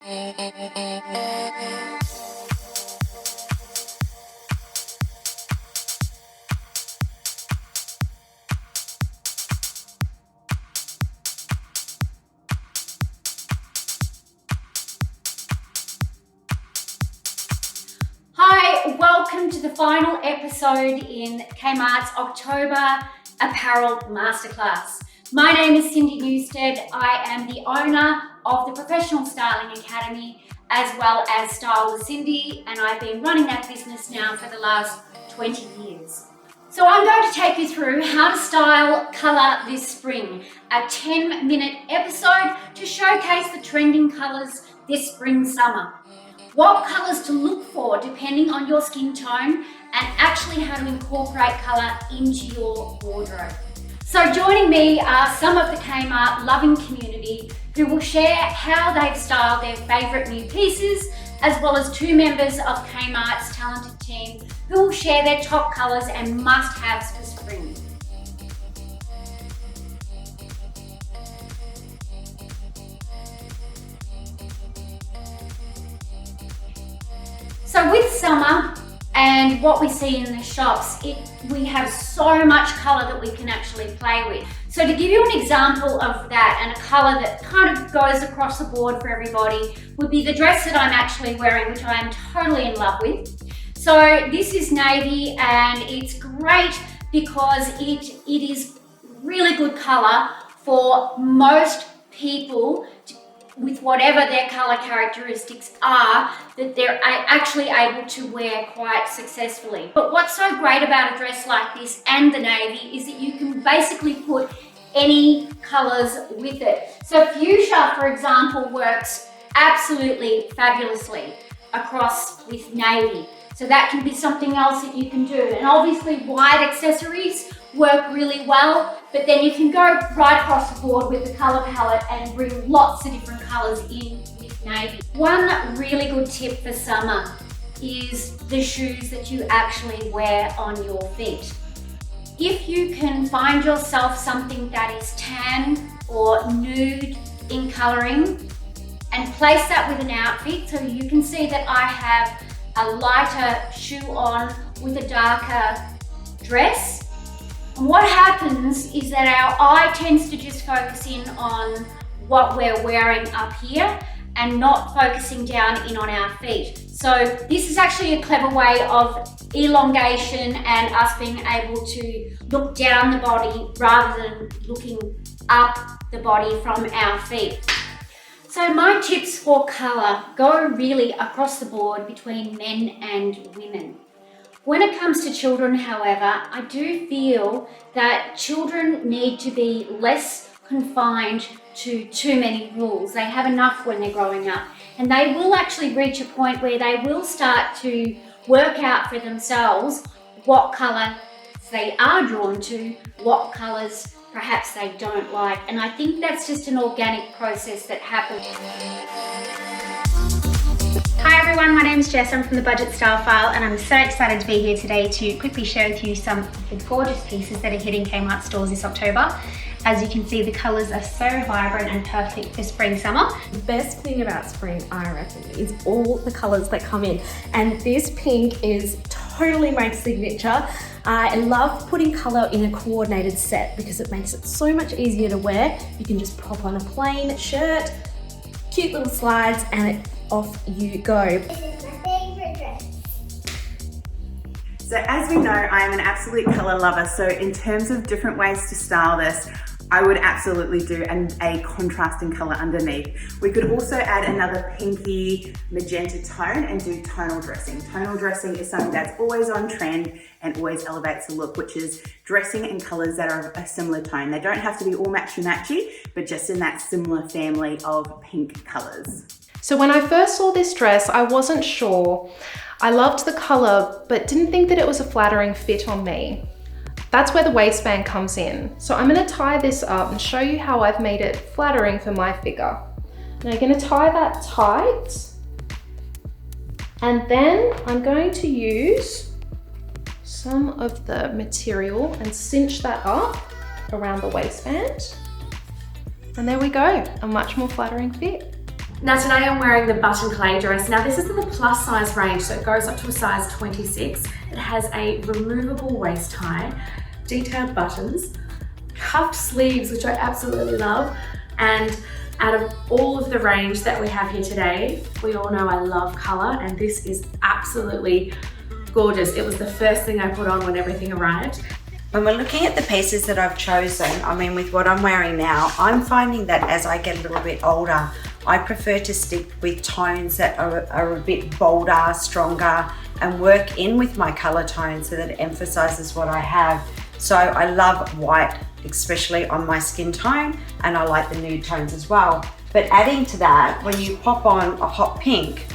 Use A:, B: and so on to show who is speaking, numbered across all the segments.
A: Hi, welcome to the final episode in Kmart's October Apparel Masterclass. My name is Cindy Newstead. I am the owner of the Professional Styling Academy as well as Style with Cindy, and I've been running that business now for the last 20 years. So I'm going to take you through how to style colour this spring, a 10-minute episode to showcase the trending colours this spring-summer. What colours to look for depending on your skin tone, and actually how to incorporate colour into your wardrobe. So joining me are some of the Kmart loving community who will share how they've styled their favourite new pieces, as well as two members of Kmart's talented team who will share their top colours and must-haves for spring. So with summer and what we see in the shops, we have so much colour that we can actually play with. So to give you an example of that, and a colour that kind of goes across the board for everybody, would be the dress that I'm actually wearing, which I am totally in love with. So this is navy, and it's great because it is really good colour for most people with whatever their colour characteristics are, that they're actually able to wear quite successfully. But what's so great about a dress like this and the navy is that you can basically put any colours with it. So fuchsia, for example, works absolutely fabulously across with navy. So that can be something else that you can do. And obviously white accessories work really well, but then you can go right across the board with the colour palette and bring lots of different colours in with navy. One really good tip for summer is the shoes that you actually wear on your feet. If you can find yourself something that is tan or nude in colouring and place that with an outfit, so you can see that I have a lighter shoe on with a darker dress. And what happens is that our eye tends to just focus in on what we're wearing up here and not focusing down in on our feet. So this is actually a clever way of elongation and us being able to look down the body rather than looking up the body from our feet. So my tips for colour go really across the board between men and women. When it comes to children, however, I do feel that children need to be less confined to too many rules. They have enough when they're growing up, and they will actually reach a point where they will start to work out for themselves what colour they are drawn to, what colours perhaps they don't like. And I think that's just an organic process that happens.
B: Hi everyone, my name is Jess. I'm from the Budget Style File, and I'm so excited to be here today to quickly share with you some of the gorgeous pieces that are hitting Kmart stores this October. As you can see, the colours are so vibrant and perfect for spring, summer.
C: The best thing about spring, I reckon, is all the colours that come in. And this pink is totally my signature. I love putting colour in a coordinated set because it makes it so much easier to wear. You can just pop on a plain shirt, cute little slides, and off you go.
D: This is my favourite dress.
E: So as we know, I am an absolute colour lover. So in terms of different ways to style this, I would absolutely do a contrasting colour underneath. We could also add another pinky magenta tone and do tonal dressing. Tonal dressing is something that's always on trend and always elevates the look, which is dressing in colours that are of a similar tone. They don't have to be all matchy-matchy, but just in that similar family of pink colours.
F: So when I first saw this dress, I wasn't sure. I loved the colour, but didn't think that it was a flattering fit on me. That's where the waistband comes in. So I'm gonna tie this up and show you how I've made it flattering for my figure. Now I'm gonna tie that tight, and then I'm going to use some of the material and cinch that up around the waistband. And there we go, a much more flattering fit.
G: Now today I'm wearing the button clay dress. Now this is in the plus size range, so it goes up to a size 26. It has a removable waist tie, detailed buttons, cuffed sleeves, which I absolutely love, and out of all of the range that we have here today, we all know I love colour, and this is absolutely gorgeous. It was the first thing I put on when everything arrived.
H: When we're looking at the pieces that I've chosen, I mean, with what I'm wearing now, I'm finding that as I get a little bit older, I prefer to stick with tones that are a bit bolder, stronger, and work in with my colour tone so that it emphasises what I have. So I love white, especially on my skin tone, and I like the nude tones as well. But adding to that, when you pop on a hot pink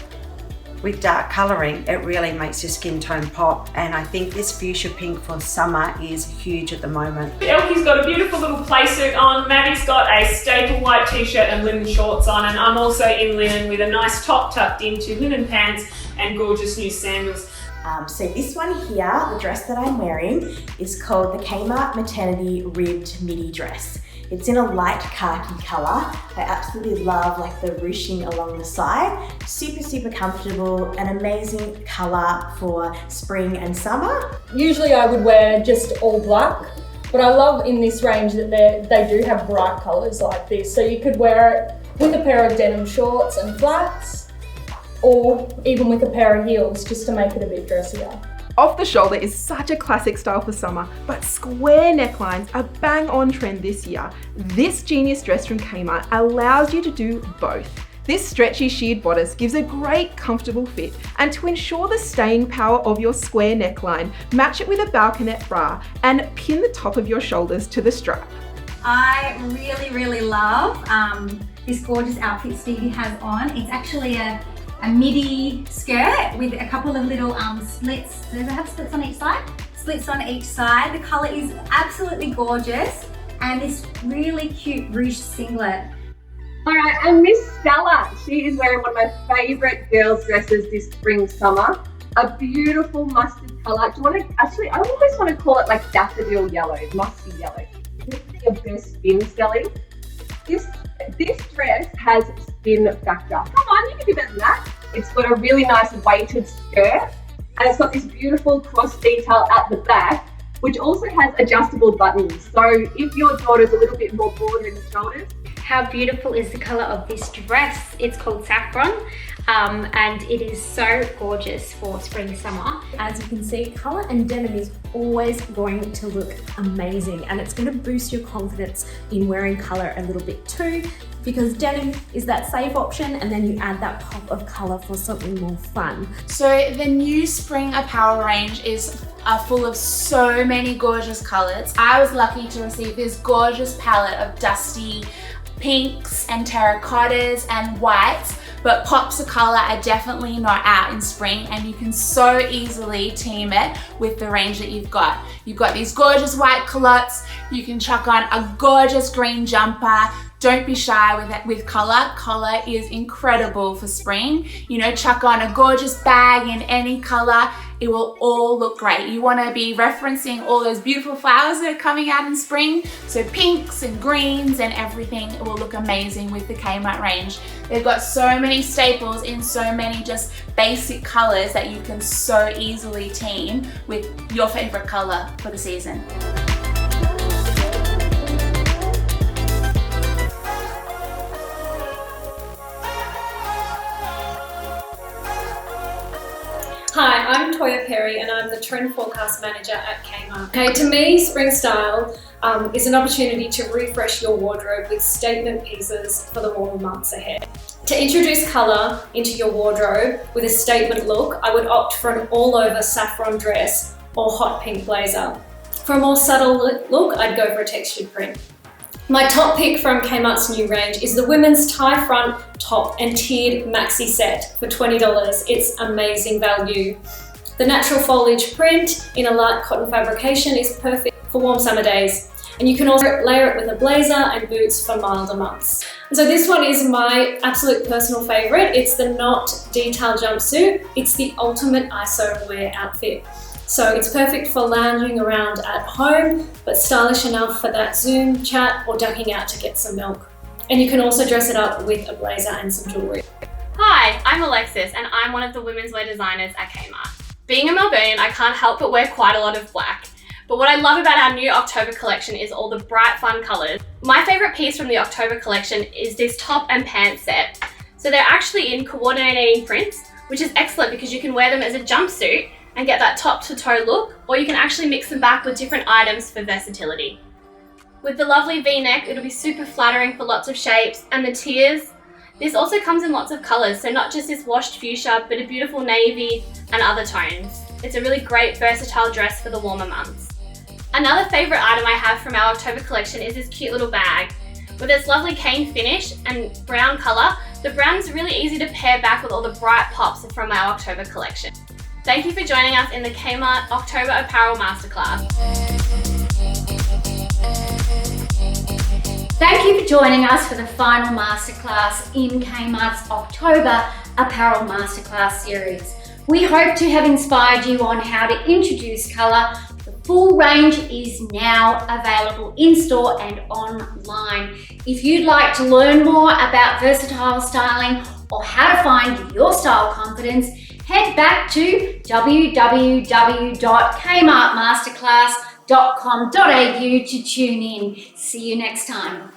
H: with dark colouring, it really makes your skin tone pop. And I think this fuchsia pink for summer is huge at the moment.
I: Elkie's got a beautiful little play suit on, Maddie's got a staple white t-shirt and linen shorts on, and I'm also in linen with a nice top tucked into linen pants and gorgeous new sandals.
J: So this one here, the dress that I'm wearing, is called the Kmart Maternity Ribbed Midi Dress. It's in a light khaki colour. I absolutely love like the ruching along the side. Super, super comfortable, an amazing colour for spring and summer.
K: Usually I would wear just all black, but I love in this range that they do have bright colours like this. So you could wear it with a pair of denim shorts and flats, or even with a pair of heels just to make it a bit dressier.
F: Off the shoulder is such a classic style for summer, but square necklines are bang on trend this year. This genius dress from Kmart allows you to do both. This stretchy sheared bodice gives a great comfortable fit, and to ensure the staying power of your square neckline, match it with a balconette bra and pin the top of your shoulders to the strap.
B: I really love this gorgeous outfit Stevie has on. It's actually a midi skirt with a couple of little slits. Does it have slits on each side? Slits on each side. The colour is absolutely gorgeous, and this really cute ruched singlet.
L: Alright, and Miss Stella, she is wearing one of my favourite girls' dresses this spring summer. A beautiful mustard colour. Do you want to, actually, I almost want to call it like daffodil yellow, musty yellow. This is your best spin, Stelly. This dress has spin factor. Come on, you can do better than that. It's got a really nice weighted skirt, and it's got this beautiful cross detail at the back, which also has adjustable buttons. So if your daughter's a little bit more broad in the shoulders.
B: How beautiful is the colour of this dress? It's called Saffron, and it is so gorgeous for spring, summer.
C: As you can see, colour and denim is always going to look amazing, and it's going to boost your confidence in wearing colour a little bit too, because denim is that safe option, and then you add that pop of colour for something more fun.
M: So the new spring apparel range is full of so many gorgeous colours. I was lucky to receive this gorgeous palette of dusty pinks and terracottas and whites, but pops of colour are definitely not out in spring, and you can so easily team it with the range that you've got. You've got these gorgeous white culottes, you can chuck on a gorgeous green jumper. Don't be shy with colour. Colour is incredible for spring. You know, chuck on a gorgeous bag in any colour. It will all look great. You want to be referencing all those beautiful flowers that are coming out in spring. So pinks and greens and everything will look amazing with the Kmart range. They've got so many staples in so many just basic colours that you can so easily team with your favourite colour for the season.
G: Hi, I'm Toya Perry and I'm the Trend Forecast Manager at Kmart. Okay, to me, spring style is an opportunity to refresh your wardrobe with statement pieces for the warmer months ahead. To introduce colour into your wardrobe with a statement look, I would opt for an all-over saffron dress or hot pink blazer. For a more subtle look, I'd go for a textured print. My top pick from Kmart's new range is the women's tie front top and tiered maxi set for $20. It's amazing value. The natural foliage print in a light cotton fabrication is perfect for warm summer days. And you can also layer it with a blazer and boots for milder months. And so this one is my absolute personal favorite. It's the knot detail jumpsuit. It's the ultimate ISO wear outfit. So it's perfect for lounging around at home, but stylish enough for that Zoom chat or ducking out to get some milk. And you can also dress it up with a blazer and some jewellery.
N: Hi, I'm Alexis and I'm one of the women's wear designers at Kmart. Being a Melbourneian, I can't help but wear quite a lot of black. But what I love about our new October collection is all the bright, fun colours. My favourite piece from the October collection is this top and pants set. So they're actually in coordinating prints, which is excellent because you can wear them as a jumpsuit and get that top to toe look, or you can actually mix them back with different items for versatility. With the lovely V-neck, it'll be super flattering for lots of shapes, and the tiers. This also comes in lots of colours, so not just this washed fuchsia, but a beautiful navy and other tones. It's a really great versatile dress for the warmer months. Another favourite item I have from our October collection is this cute little bag. With its lovely cane finish and brown colour, the brown is really easy to pair back with all the bright pops from our October collection. Thank you for joining us in the Kmart October Apparel Masterclass.
A: Thank you for joining us for the final masterclass in Kmart's October Apparel Masterclass series. We hope to have inspired you on how to introduce colour. The full range is now available in-store and online. If you'd like to learn more about versatile styling or how to find your style confidence, head back to www.kmartmasterclass.com.au to tune in. See you next time.